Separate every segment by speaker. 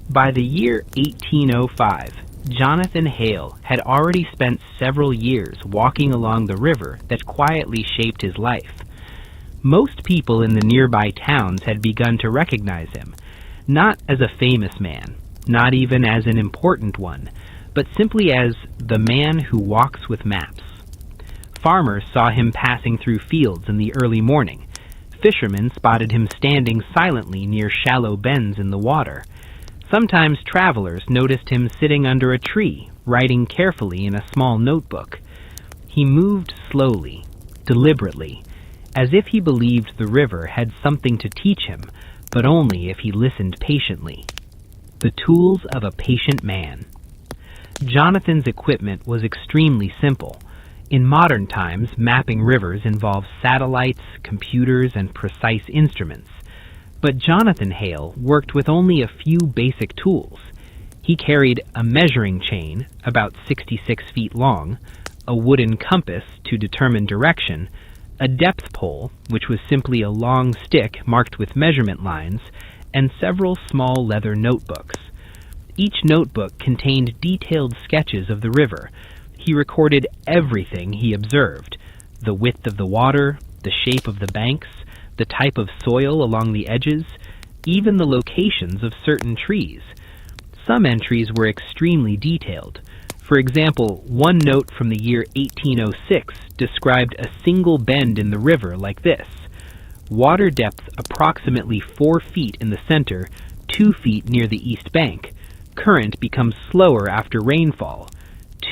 Speaker 1: By the year 1805, Jonathan Hale had already spent several years walking along the river that quietly shaped his life. Most people in the nearby towns had begun to recognize him, not as a famous man, not even as an important one, but simply as the man who walks with maps. Farmers saw him passing through fields in the early morning. Fishermen spotted him standing silently near shallow bends in the water. Sometimes travelers noticed him sitting under a tree, writing carefully in a small notebook. He moved slowly, deliberately, as if he believed the river had something to teach him, but only if he listened patiently. The tools of a patient man. Jonathan's equipment was extremely simple. In modern times, mapping rivers involves satellites, computers, and precise instruments. But Jonathan Hale worked with only a few basic tools. He carried a measuring chain, about 66 feet long, a wooden compass to determine direction, a depth pole, which was simply a long stick marked with measurement lines, and several small leather notebooks. Each notebook contained detailed sketches of the river. He recorded everything he observed: the width of the water, the shape of the banks, the type of soil along the edges, even the locations of certain trees. Some entries were extremely detailed. For example, one note from the year 1806 described a single bend in the river like this: water depth approximately 4 feet in the center, 2 feet near the east bank. Current becomes slower after rainfall.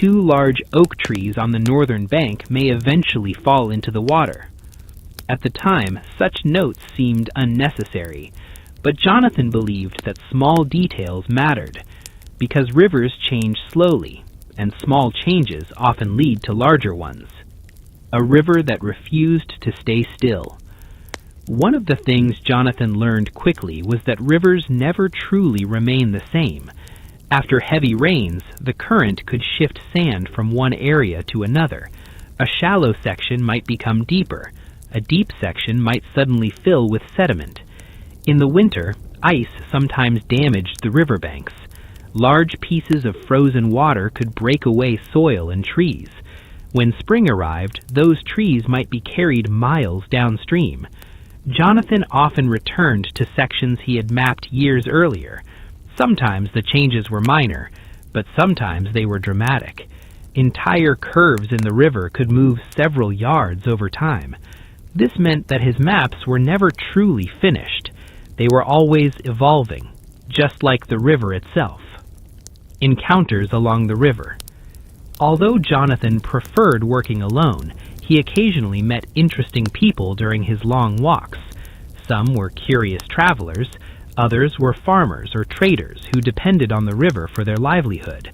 Speaker 1: 2 large oak trees on the northern bank may eventually fall into the water. At the time, such notes seemed unnecessary, but Jonathan believed that small details mattered, because rivers change slowly, and small changes often lead to larger ones. A river that refused to stay still. One of the things Jonathan learned quickly was that rivers never truly remain the same. After heavy rains, the current could shift sand from one area to another. A shallow section might become deeper. A deep section might suddenly fill with sediment. In the winter, ice sometimes damaged the riverbanks. Large pieces of frozen water could break away soil and trees. When spring arrived, those trees might be carried miles downstream. Jonathan often returned to sections he had mapped years earlier. Sometimes the changes were minor, but sometimes they were dramatic. Entire curves in the river could move several yards over time. This meant that his maps were never truly finished. They were always evolving, just like the river itself. Encounters along the river. Although Jonathan preferred working alone, he occasionally met interesting people during his long walks. Some were curious travelers, others were farmers or traders who depended on the river for their livelihood.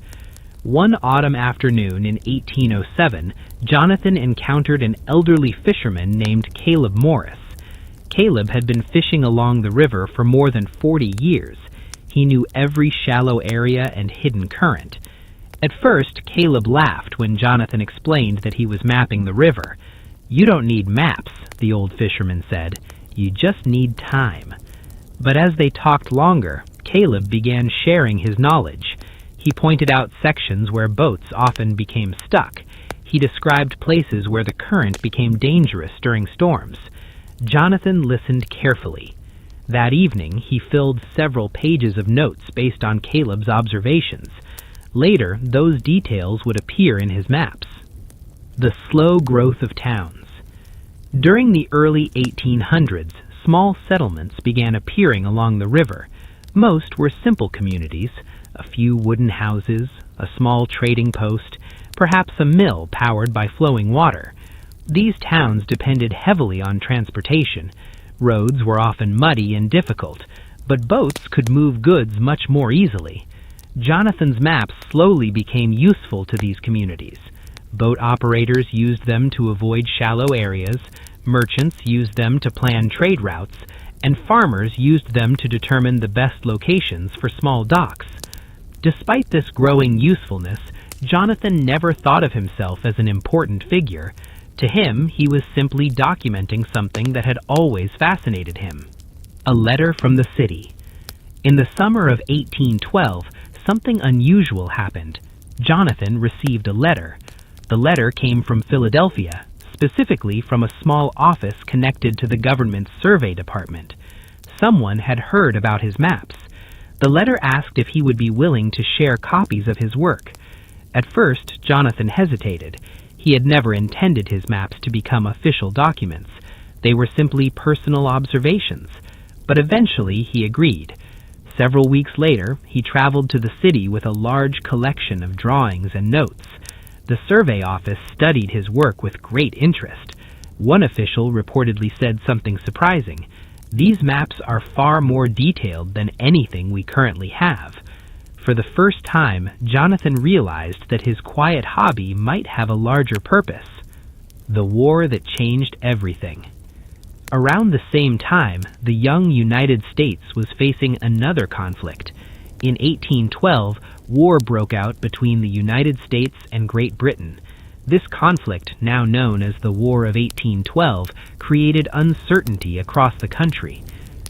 Speaker 1: One autumn afternoon in 1807, Jonathan encountered an elderly fisherman named Caleb Morris. Caleb had been fishing along the river for more than 40 years. He knew every shallow area and hidden current. At first, Caleb laughed when Jonathan explained that he was mapping the river. "You don't need maps," the old fisherman said. "You just need time." But as they talked longer, Caleb began sharing his knowledge. He pointed out sections where boats often became stuck. He described places where the current became dangerous during storms. Jonathan listened carefully. That evening, he filled several pages of notes based on Caleb's observations. Later, those details would appear in his maps. The slow growth of towns. During the early 1800s, small settlements began appearing along the river. Most were simple communities: a few wooden houses, a small trading post, perhaps a mill powered by flowing water. These towns depended heavily on transportation. Roads were often muddy and difficult, but boats could move goods much more easily. Jonathan's maps slowly became useful to these communities. Boat operators used them to avoid shallow areas, merchants used them to plan trade routes, and farmers used them to determine the best locations for small docks. Despite this growing usefulness, Jonathan never thought of himself as an important figure. To him, he was simply documenting something that had always fascinated him. A letter from the city. In the summer of 1812, something unusual happened. Jonathan received a letter. The letter came from Philadelphia, specifically from a small office connected to the government's survey department. Someone had heard about his maps. The letter asked if he would be willing to share copies of his work. At first, Jonathan hesitated. He had never intended his maps to become official documents. They were simply personal observations. But eventually he agreed. Several weeks later, he traveled to the city with a large collection of drawings and notes. The survey office studied his work with great interest. One official reportedly said something surprising. "These maps are far more detailed than anything we currently have." For the first time, Jonathan realized that his quiet hobby might have a larger purpose. The war that changed everything. Around the same time, the young United States was facing another conflict. In 1812, war broke out between the United States and Great Britain. This conflict, now known as the War of 1812, created uncertainty across the country.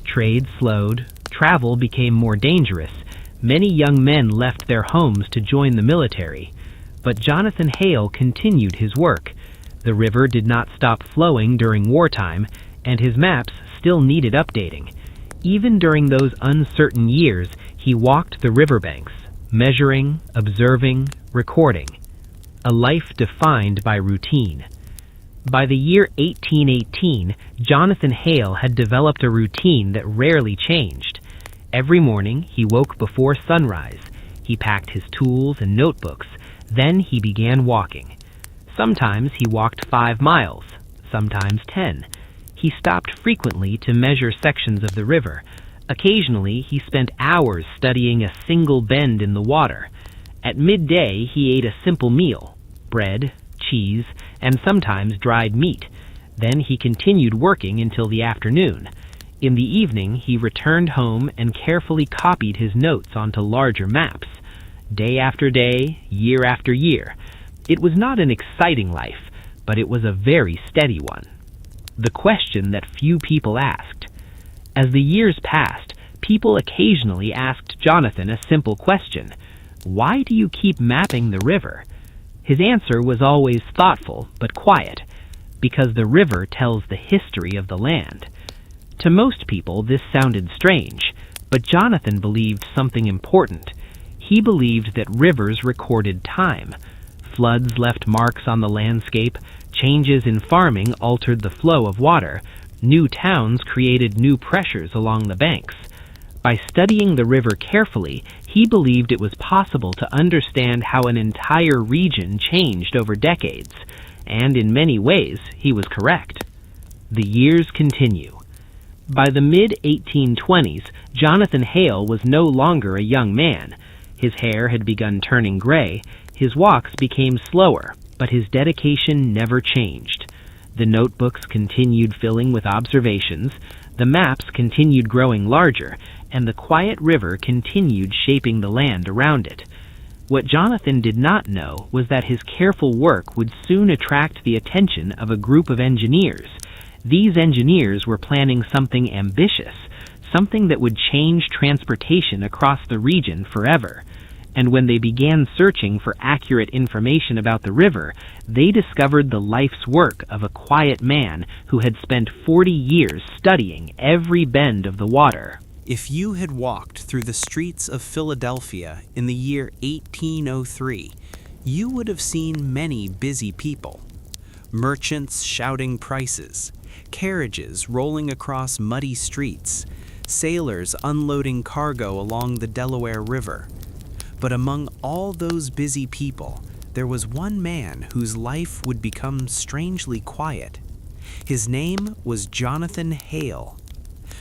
Speaker 1: Trade slowed, travel became more dangerous. Many young men left their homes to join the military. But Jonathan Hale continued his work. The river did not stop flowing during wartime, and his maps still needed updating. Even during those uncertain years, he walked the riverbanks, measuring, observing, recording. A life defined by routine. By the year 1818, Jonathan Hale had developed a routine that rarely changed. Every morning, he woke before sunrise. He packed his tools and notebooks. Then he began walking. Sometimes he walked 5 miles, sometimes 10. He stopped frequently to measure sections of the river. Occasionally, he spent hours studying a single bend in the water. At midday, he ate a simple meal, bread, cheese, and sometimes dried meat. Then he continued working until the afternoon. In the evening, he returned home and carefully copied his notes onto larger maps. Day after day, year after year. It was not an exciting life, but it was a very steady one. The question that few people asked. As the years passed, people occasionally asked Jonathan a simple question. "Why do you keep mapping the river?" His answer was always thoughtful but quiet. Because the river tells the history of the land. To most people, this sounded strange, but Jonathan believed something important. He believed that rivers recorded time. Floods left marks on the landscape, changes in farming altered the flow of water, new towns created new pressures along the banks. By studying the river carefully, he believed it was possible to understand how an entire region changed over decades, and in many ways, he was correct. The years continue. By the mid-1820s, Jonathan Hale was no longer a young man. His hair had begun turning gray, his walks became slower, but his dedication never changed. The notebooks continued filling with observations, the maps continued growing larger, and the quiet river continued shaping the land around it. What Jonathan did not know was that his careful work would soon attract the attention of a group of engineers. These engineers were planning something ambitious, something that would change transportation across the region forever. And when they began searching for accurate information about the river, they discovered the life's work of a quiet man who had spent 40 years studying every bend of the water.
Speaker 2: If you had walked through the streets of Philadelphia in the year 1803, you would have seen many busy people. Merchants shouting prices, carriages rolling across muddy streets, sailors unloading cargo along the Delaware River. But among all those busy people, there was one man whose life would become strangely quiet. His name was Jonathan Hale.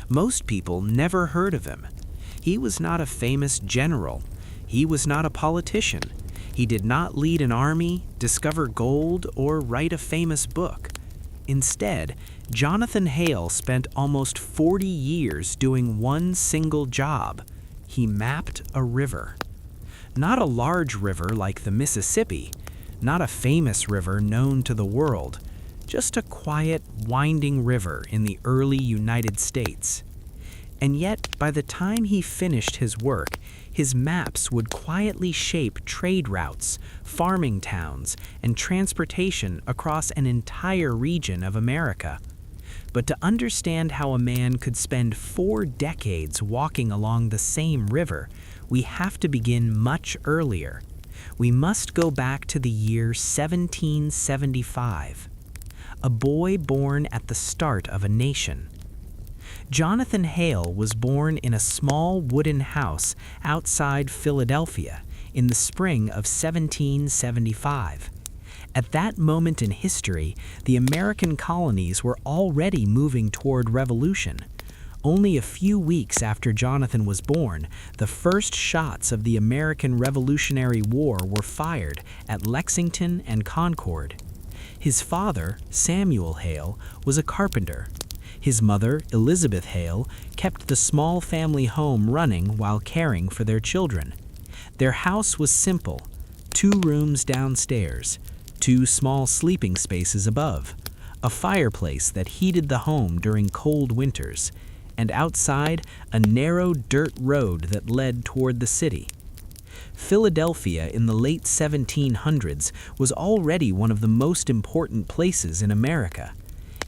Speaker 2: Most people never heard of him. He was not a famous general. He was not a politician. He did not lead an army, discover gold, or write a famous book. Instead, Jonathan Hale spent almost 40 years doing one single job. He mapped a river. Not a large river like the Mississippi, not a famous river known to the world, just a quiet, winding river in the early United States. And yet, by the time he finished his work, his maps would quietly shape trade routes, farming towns, and transportation across an entire region of America. But to understand how a man could spend 4 decades walking along the same river, we have to begin much earlier. We must go back to the year 1775. A boy born at the start of a nation. Jonathan Hale was born in a small wooden house outside Philadelphia in the spring of 1775. At that moment in history, the American colonies were already moving toward revolution. Only a few weeks after Jonathan was born, the first shots of the American Revolutionary War were fired at Lexington and Concord. His father, Samuel Hale, was a carpenter. His mother, Elizabeth Hale, kept the small family home running while caring for their children. Their house was simple: 2 rooms downstairs, 2 small sleeping spaces above, a fireplace that heated the home during cold winters, and outside, a narrow dirt road that led toward the city. Philadelphia in the late 1700s was already one of the most important places in America.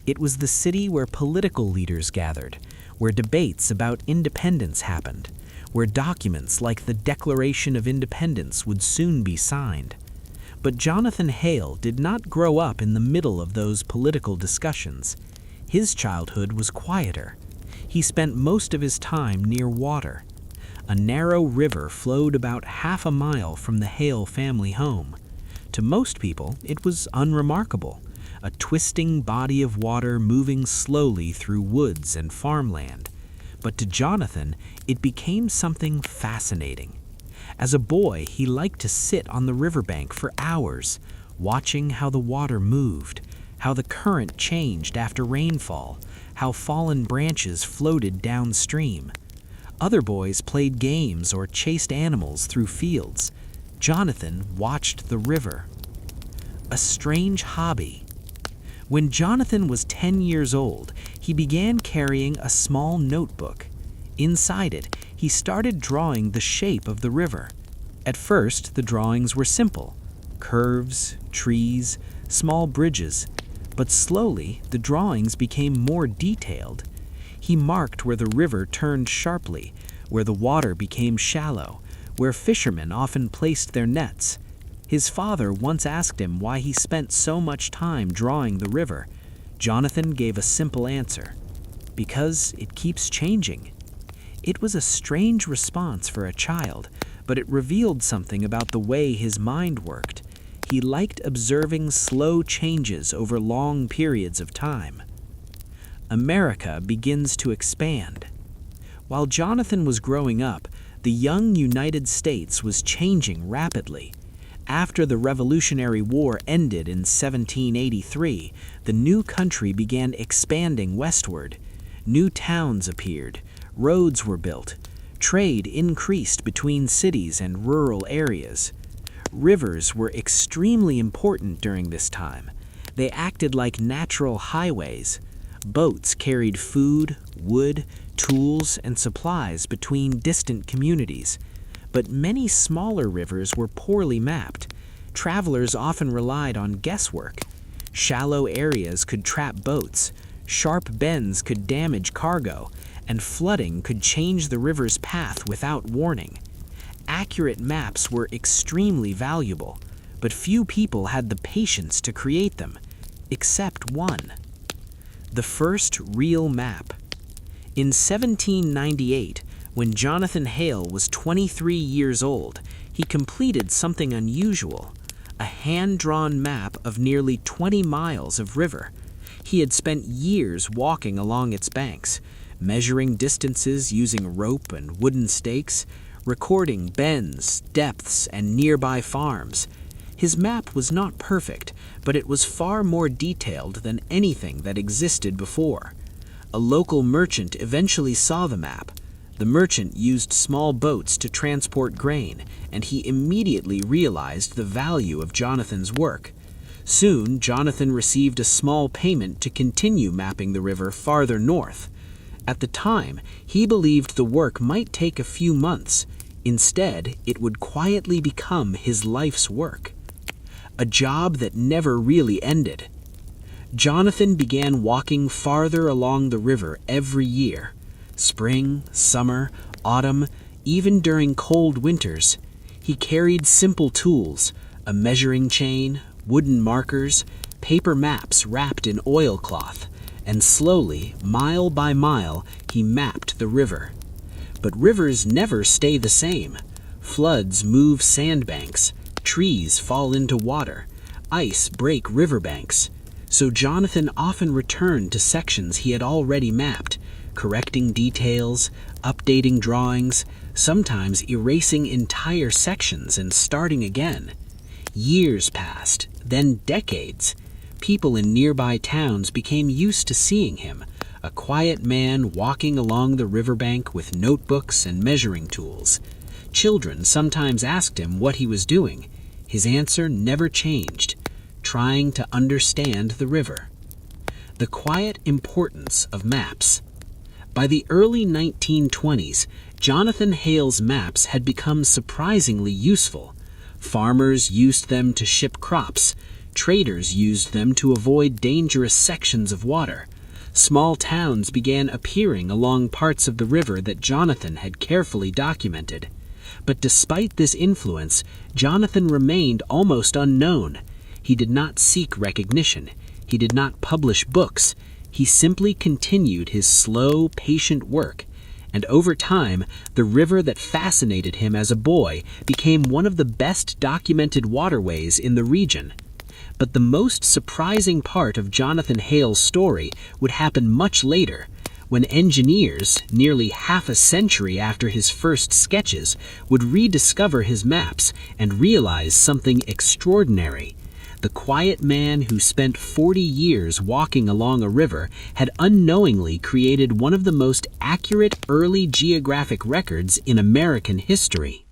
Speaker 2: It was the city where political leaders gathered, where debates about independence happened, where documents like the Declaration of Independence would soon be signed. But Jonathan Hale did not grow up in the middle of those political discussions. His childhood was quieter. He spent most of his time near water. A narrow river flowed about half a mile from the Hale family home. To most people, it was unremarkable. A twisting body of water moving slowly through woods and farmland. But to Jonathan, it became something fascinating. As a boy, he liked to sit on the riverbank for hours, watching how the water moved, how the current changed after rainfall, how fallen branches floated downstream. Other boys played games or chased animals through fields. Jonathan watched the river. A strange hobby. When Jonathan was 10 years old, he began carrying a small notebook. Inside it, he started drawing the shape of the river. At first, the drawings were simple: curves, trees, small bridges. But slowly, the drawings became more detailed. He marked where the river turned sharply, where the water became shallow, where fishermen often placed their nets. His father once asked him why he spent so much time drawing the river. Jonathan gave a simple answer: because it keeps changing. It was a strange response for a child, but it revealed something about the way his mind worked. He liked observing slow changes over long periods of time. America begins to expand. While Jonathan was growing up, the young United States was changing rapidly. After the Revolutionary War ended in 1783, the new country began expanding westward. New towns appeared, roads were built, trade increased between cities and rural areas. Rivers were extremely important during this time. They acted like natural highways. Boats carried food, wood, tools, and supplies between distant communities. But many smaller rivers were poorly mapped. Travelers often relied on guesswork. Shallow areas could trap boats, sharp bends could damage cargo, and flooding could change the river's path without warning. Accurate maps were extremely valuable, but few people had the patience to create them, except one. The first real map. In 1798, when Jonathan Hale was 23 years old, he completed something unusual: a hand-drawn map of nearly 20 miles of river. He had spent years walking along its banks, measuring distances using rope and wooden stakes, recording bends, depths, and nearby farms. His map was not perfect, but it was far more detailed than anything that existed before. A local merchant eventually saw the map. The merchant used small boats to transport grain, and he immediately realized the value of Jonathan's work. Soon, Jonathan received a small payment to continue mapping the river farther north. At the time, he believed the work might take a few months. Instead, it would quietly become his life's work. A job that never really ended. Jonathan began walking farther along the river every year. Spring, summer, autumn, even during cold winters. He carried simple tools, a measuring chain, wooden markers, paper maps wrapped in oilcloth, and slowly, mile by mile, he mapped the river. But rivers never stay the same. Floods move sandbanks, trees fall into water, ice break riverbanks. So Jonathan often returned to sections he had already mapped, correcting details, updating drawings, sometimes erasing entire sections and starting again. Years passed, then decades. People in nearby towns became used to seeing him, a quiet man walking along the riverbank with notebooks and measuring tools. Children sometimes asked him what he was doing. His answer never changed: trying to understand the river. The quiet importance of maps. By the early 1920s, Jonathan Hale's maps had become surprisingly useful. Farmers used them to ship crops. Traders used them to avoid dangerous sections of water. Small towns began appearing along parts of the river that Jonathan had carefully documented. But despite this influence, Jonathan remained almost unknown. He did not seek recognition. He did not publish books. He simply continued his slow, patient work. And over time, the river that fascinated him as a boy became one of the best documented waterways in the region. But the most surprising part of Jonathan Hale's story would happen much later, when engineers, nearly half a century after his first sketches, would rediscover his maps and realize something extraordinary. The quiet man who spent 40 years walking along a river had unknowingly created one of the most accurate early geographic records in American history.